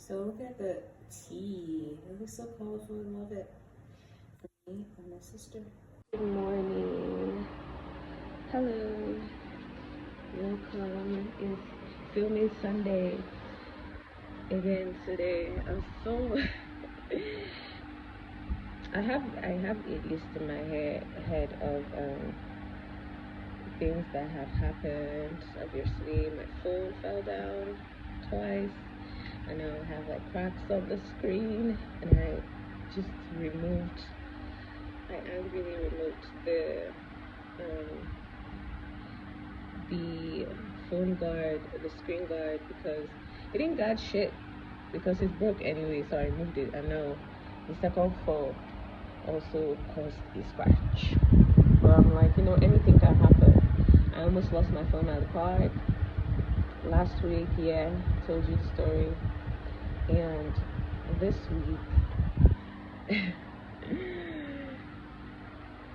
So look at the tea. It looks so colorful. I love it. For me and my sister. Good morning. Hello. Welcome. It's filming Sunday. Again today. I'm so I have a list in my head of things that have happened. Obviously my phone fell down twice. I now have like cracks on the screen, and I angrily removed the phone guard, the screen guard, because it didn't guard shit, because it's broke anyway, so I removed it. And now the second fall also caused a scratch. But I'm like, anything can happen. I almost lost my phone at the park last week. Yeah, told you the story. And this week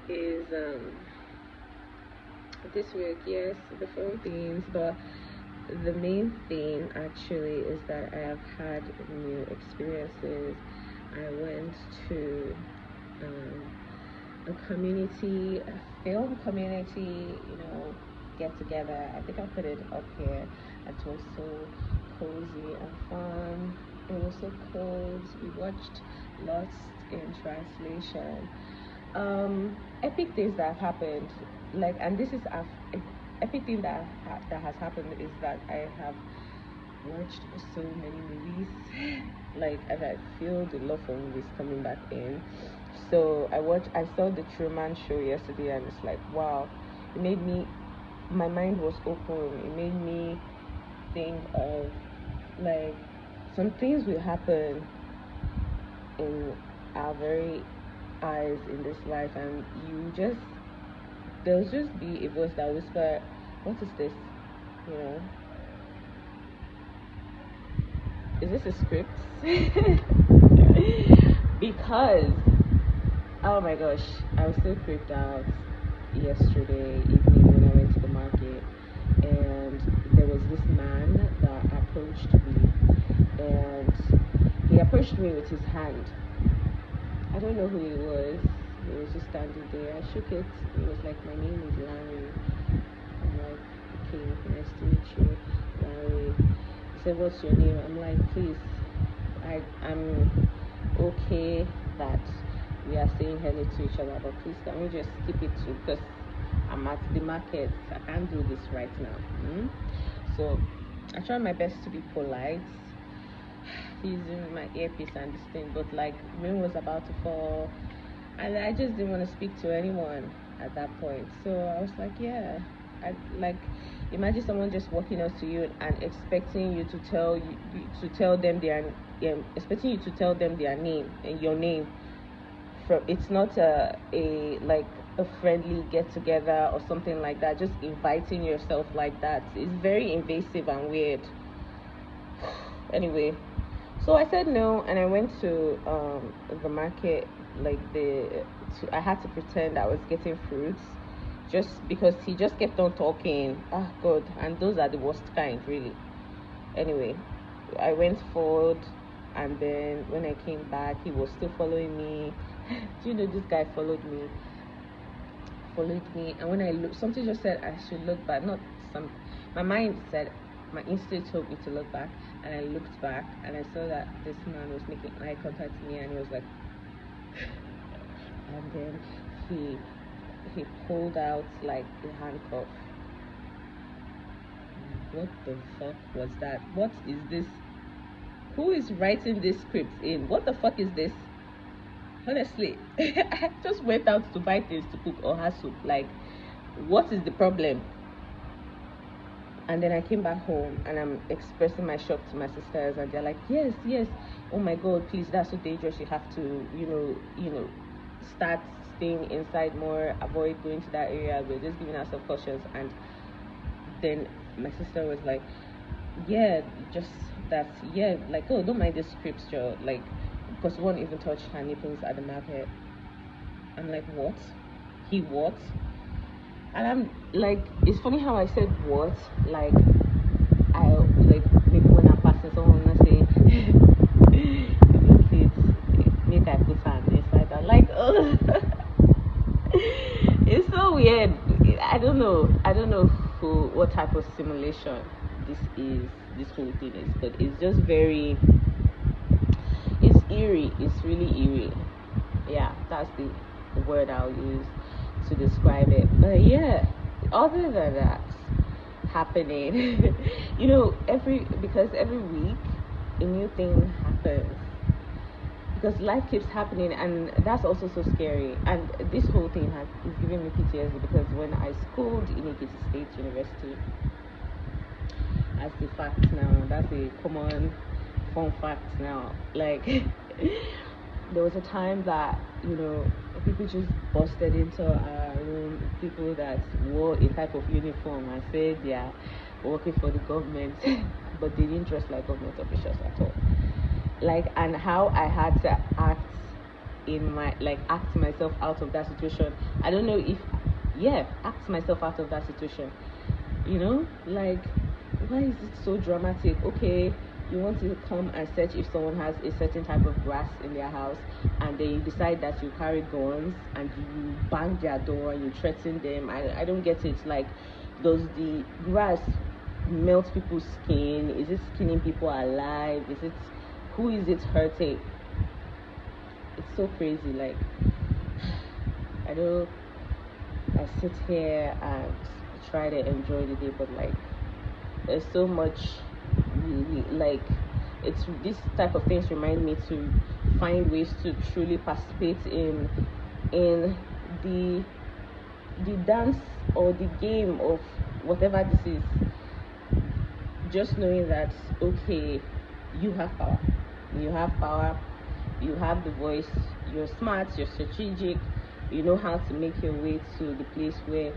is yes, the phone themes, but the main theme actually is that I have had new experiences. I went to a film community, get together. I think I put it up here. It was so cozy and fun. It was so cold. We watched Lost in Translation. Epic things that have happened, and this is epic thing that has happened is that I have watched so many movies, and I feel the love for movies coming back in. So I saw the Truman Show yesterday, and it's like, wow, it made me, my mind was open. It made me think of some things will happen in our very eyes in this life, and there'll just be a voice that whisper, what is this? Is this a script? Because, oh my gosh, I was so creeped out yesterday evening when I went to the market, and there was this man that approached me, and he approached me with his hand. I don't know who he was. He was just standing there. I shook it. He was like, my name is Larry. I'm like, okay, nice to meet you, Larry. He said, what's your name? I'm like, please, I'm okay that we are saying hello to each other, but please can we just keep it to, because I'm at the market. I can't do this right now. So I tried my best to be polite, using my earpiece and this thing, but rain was about to fall, and I just didn't want to speak to anyone at that point. So I was like, yeah, imagine someone just walking up to you and expecting you to tell them expecting you to tell them their name and your name. It's not a friendly get together or something like that. Just inviting yourself like that is very invasive and weird. Anyway, so I said no, and I went to the market. I had to pretend I was getting fruits, just because he just kept on talking. Ah, God, and those are the worst kind, really. Anyway, I went forward, and then when I came back, he was still following me. Do you know this guy followed me? And when I looked, something just said I should look back. My mind said, my instinct told me to look back, and I looked back, and I saw that this man was making eye contact with me, and he was like, and then he pulled out a handcuff. What the fuck was that? What is this? Who is writing this script in? What the fuck is this? Honestly, I just went out to buy things to cook or have soup. What is the problem? And then I came back home, and I'm expressing my shock to my sisters, and they're like, yes, oh my God, please, that's so dangerous. You have to, start staying inside more, avoid going to that area. We're just giving ourselves cautions. And then my sister was like, yeah, just that, yeah, oh, don't mind this script, Joe. Because one even touched her nipples at the market. I'm like, what? He what? And I'm like, it's funny how I said what, I maybe when I'm passing someone, I say People see it, make I put hand inside. I'm like, oh, it's so weird. I don't know what type of simulation this is. This whole thing is, but it's just very. It's eerie. It's really eerie. Yeah, that's the word I'll use to describe it. But yeah, other than that happening, because every week a new thing happens, because life keeps happening, and that's also so scary. And this whole thing is giving me PTSD, because when I schooled in Ekiti State University, as a fact now, that's a common fun fact now, like there was a time that people just busted into our room, people that wore a type of uniform and said they are working for the government but they didn't dress like government officials at all, like, and how I had to act act myself out of that situation. I don't know if act myself out of that situation, like, why is it so dramatic? Okay, you want to come and search if someone has a certain type of grass in their house, and then you decide that you carry guns and you bang their door and you threaten them. I don't get it. Like, does the grass melt people's skin? Is it skinning people alive? Who is it hurting? It's so crazy. Like, I sit here and try to enjoy the day, but like, there's so much, like, it's this type of things remind me to find ways to truly participate in the dance or the game of whatever this is. Just knowing that, okay, you have power, you have the voice, you're smart, you're strategic, you know how to make your way to the place where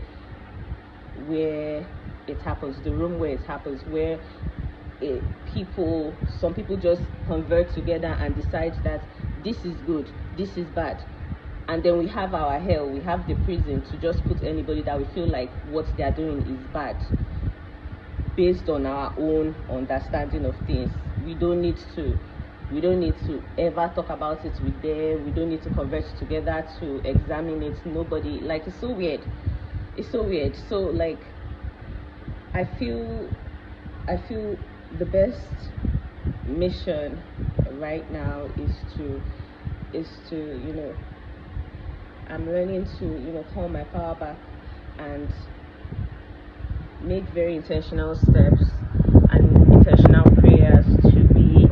it happens, the room where it happens, where some people just convert together and decide that this is good, this is bad, and then we have our hell, we have the prison to just put anybody that we feel like what they are doing is bad, based on our own understanding of things. We don't need to ever talk about it with them. We don't need to converse together to examine it. Nobody, like, it's so weird. So like, I feel the best mission right now is to I'm learning to call my power back and make very intentional steps and intentional prayers to be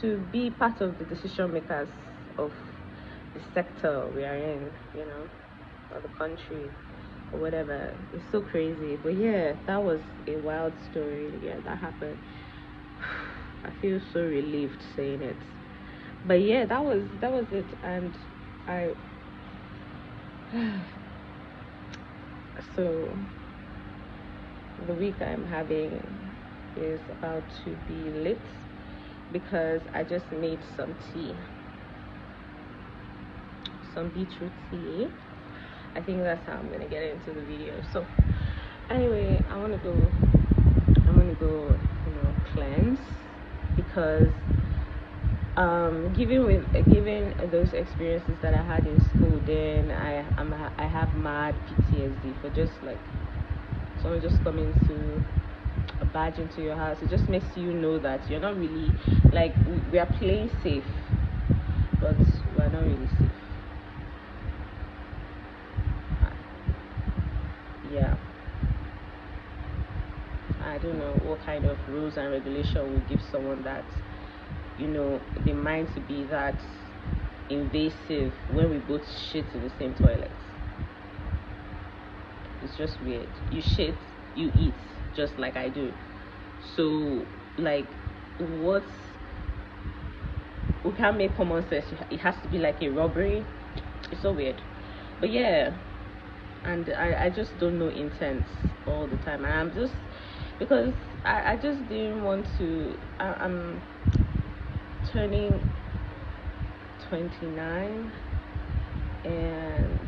to be part of the decision makers of the sector we are in, or the country or whatever. It's so crazy. But yeah, that was a wild story. Yeah, that happened. I feel so relieved saying it. But yeah, that was it. And so the week I'm having is about to be lit, because I just made some tea, some beetroot tea. I think that's how I'm gonna get into the video. So anyway, I want to go cleanse, because given those experiences that I had in school, then I have mad PTSD for just like someone just coming to barge into your house. It just makes you know that you're not really, like, we are playing safe, but we're not really safe. Yeah, I don't know what kind of rules and regulation will give someone that the mind to be that invasive when we both shit in the same toilet. It's just weird. You shit, you eat, just like I do. So, like, we can't make common sense. It has to be like a robbery. It's so weird. But yeah, and I just don't know intent all the time. And I'm just, because I just didn't want to. I'm turning 29 and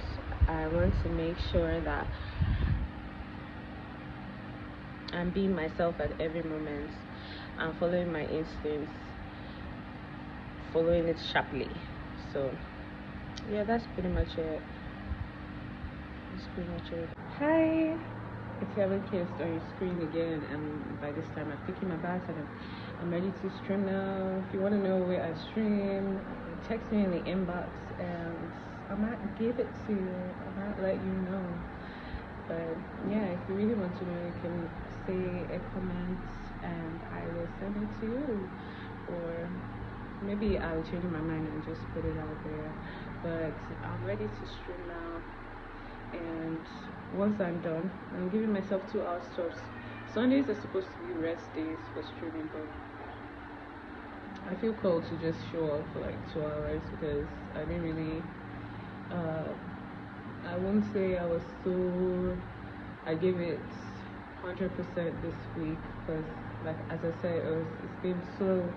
I want to make sure that I'm being myself at every moment. I'm following my instincts, following it sharply. So yeah, that's pretty much it. That's pretty much it. Hi. It's Heaven Kissed on your screen again, and by this time I've taken my bath and I'm ready to stream now. If you want to know where I stream, text me in the inbox and I might give it to you. I might let you know. But yeah, if you really want to know, you can say a comment and I will send it to you. Or maybe I'll change my mind and just put it out there. But I'm ready to stream now. And once I'm done, I'm giving myself 2 hours tops. Sundays are supposed to be rest days for streaming, but I feel called to just show up for like 2 hours because I didn't really. Uh, I won't say I was so. I gave it 100% this week because, like as I said, it's been slow.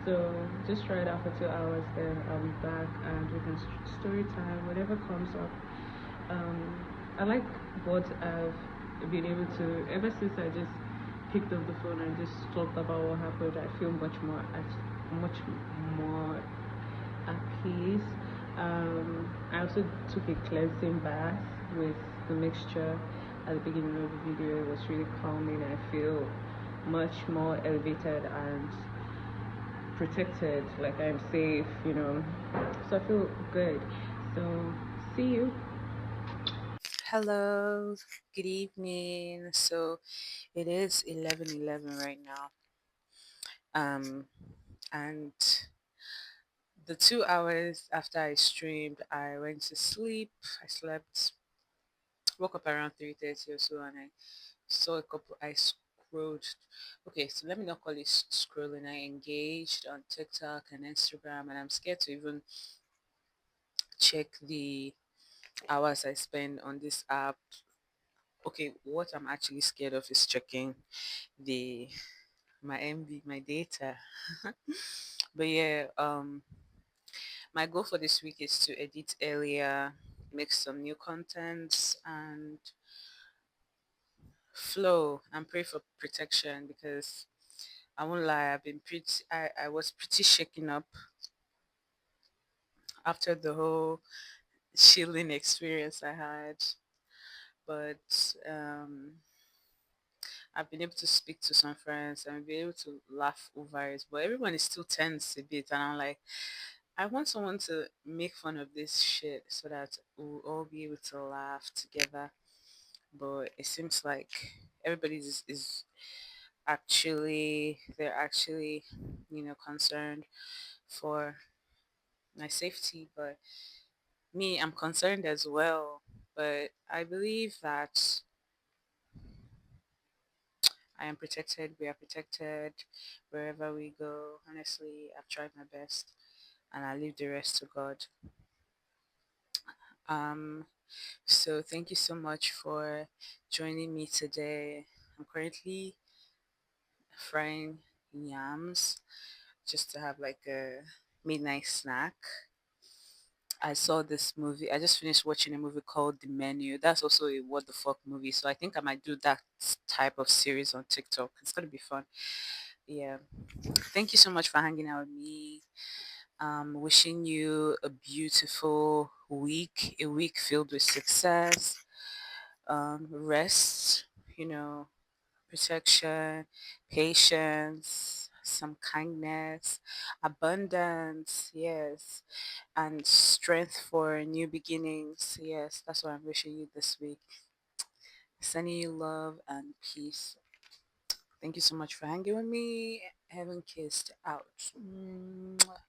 So just try it out for 2 hours, then I'll be back and we can story time, whatever comes up. I like what I've been able to, ever since I just picked up the phone and just talked about what happened. I feel much more at peace. I also took a cleansing bath with the mixture at the beginning of the video. It was really calming. I feel much more elevated and protected, like I'm safe. So I feel good. So see you. Hello, good evening. So it is 11:11 right now. Um and the 2 hours after I streamed, I went to sleep. I slept, woke up around 3:30 or so, and I saw a couple I scrolled. Okay, so let me not call it scrolling. I engaged on TikTok and Instagram, and I'm scared to even check the hours I spend on this app. Okay, what I'm actually scared of is checking the my MB, my data. But yeah, my goal for this week is to edit earlier, make some new contents, and flow and pray for protection because I won't lie, I was pretty shaken up after the whole chilling experience I had. But I've been able to speak to some friends and be able to laugh over it. But everyone is still tense a bit, and I'm like, I want someone to make fun of this shit so that we'll all be able to laugh together. But it seems like everybody is actually they're actually concerned for my safety. But me, I'm concerned as well. But I believe that I am protected. We are protected wherever we go. Honestly, I've tried my best, and I leave the rest to God. Um, So thank you so much for joining me today. I'm currently frying yams just to have like a midnight snack. I saw this movie. I just finished watching a movie called The Menu. That's also a what the fuck movie. So I think I might do that type of series on TikTok. It's gonna be fun. Yeah. Thank you so much for hanging out with me. Wishing you a beautiful week, a week filled with success, rest, you know, protection, patience, some kindness, abundance, yes, and strength for new beginnings. Yes, that's what I'm wishing you this week. Sending you love and peace. Thank you so much for hanging with me. Heaven kissed out. Mwah.